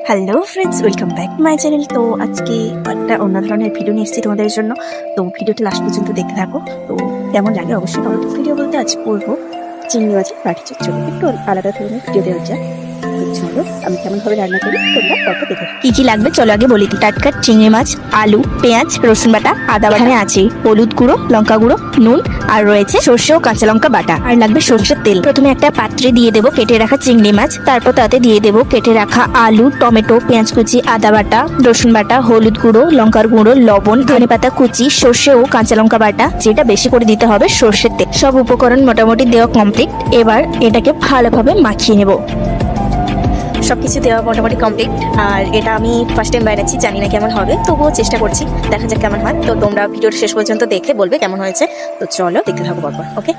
Hello friends, welcome back to my channel. তো আজকে একটা অন্য ধরনের ভিডিও নিয়ে এসেছি তোমাদের জন্য। তো ভিডিওটা লাস্ট পর্যন্ত দেখতে থাকো। তো কেমন লাগে অবশ্যই কমেন্ট। ভিডিও বলতে আজ করবো চিংড়ি মাছের বাটি চচ্চড়ি, একটু আলাদা ধরনের ভিডিও দেওয়া যায়। চলো আমি কেমনভাবে রান্না করি তোমরা তারপর দেখো। কি কি লাগবে চলো আগে বলি দিই। টাটকা চিংড়ি মাছ, আলু, পেঁয়াজ, রসুন বাটা, আদা বাটা, এখানে আছে হলুদ গুঁড়ো, লঙ্কা গুঁড়ো, নুন, আর রয়েছে সর্ষে ও কাঁচা লঙ্কা বাটা, আর লাগবে সর্ষের তেল। প্রথমে একটা পাত্রে দিয়ে দেবো কেটে রাখা চিংড়ি মাছ, তারপর তাতে দিয়ে দেবো কেটে রাখা আলু, টমেটো, পেঁয়াজ কুচি, আদা বাটা, রসুন বাটা, হলুদ গুঁড়ো, লঙ্কার গুঁড়ো, লবণ, ধনেপাতা কুচি, সর্ষে ও কাঁচা লঙ্কা বাটা, যেটা বেশি করে দিতে হবে সর্ষের তেল। সব উপকরণ মোটামুটি দেওয়া কমপ্লিট। এবার এটাকে ভালোভাবে মাখিয়ে নেব। সবকিছু দেওয়া মোটামুটি কমপ্লিট। আর এটা আমি ফার্স্ট টাইম বানাচ্ছি, জানি না কেমন হবে, তবুও চেষ্টা করছি, দেখা যাক কেমন হয়। তো তোমরা ভিডিওটা শেষ পর্যন্ত দেখলে বলবে কেমন হয়েছে। তো চলো দেখতে থাকো পরপর। ওকে,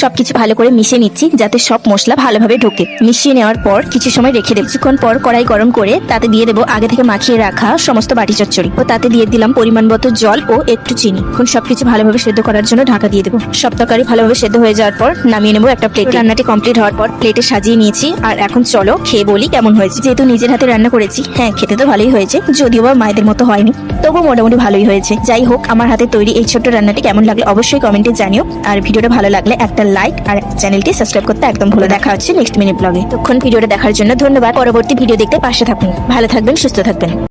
সবকিছু ভালো করে মিশিয়ে নিচ্ছি যাতে সব মশলা ভালোভাবে ঢোকে। মিশিয়ে নেওয়ার পর কিছু সময় রেখে দেবো। কিছুক্ষণ পর কড়াই গরম করে তাতে দিয়ে দেবো আগে থেকে মাখিয়ে রাখা সমস্ত বাটি চচ্চড়ি, ও তাতে দিয়ে দিলাম পরিমাণ মতো জল ও একটু চিনি। এখন সবকিছু ভালোভাবে সেদ্ধ করার জন্য ঢাকা দিয়ে দেবো। সব তরকারি ভালোভাবে সেদ্ধ হয়ে যাওয়ার পর নামিয়ে নেবো একটা প্লেট। রান্নাটি কমপ্লিট হওয়ার পর প্লেটে সাজিয়ে নিয়েছি। আর এখন চলো খেয়ে বলি কেমন হয়েছে। যেহেতু নিজের হাতে রান্না করেছি, হ্যাঁ খেতে তো ভালোই হয়েছে, যদিও বা মায়েদের মতো হয়নি, তবুও মোটামুটি ভালোই হয়েছে। যাই হোক, আমার হাতে তৈরি এই ছোট্ট রান্নাটি কেমন লাগলো অবশ্যই কমেন্টে জানিও। আর ভিডিওটা ভালো লাগলে একটা লাইক আর চ্যানেলটি সাবস্ক্রাইব করতে একদম ভুলে। দেখা হচ্ছে নেক্সট মিনি ব্লগে। তখন ভিডিওটা দেখার জন্য ধন্যবাদ। পরবর্তী ভিডিও দেখতে পাশে থাকুন। ভালো থাকবেন, সুস্থ থাকবেন।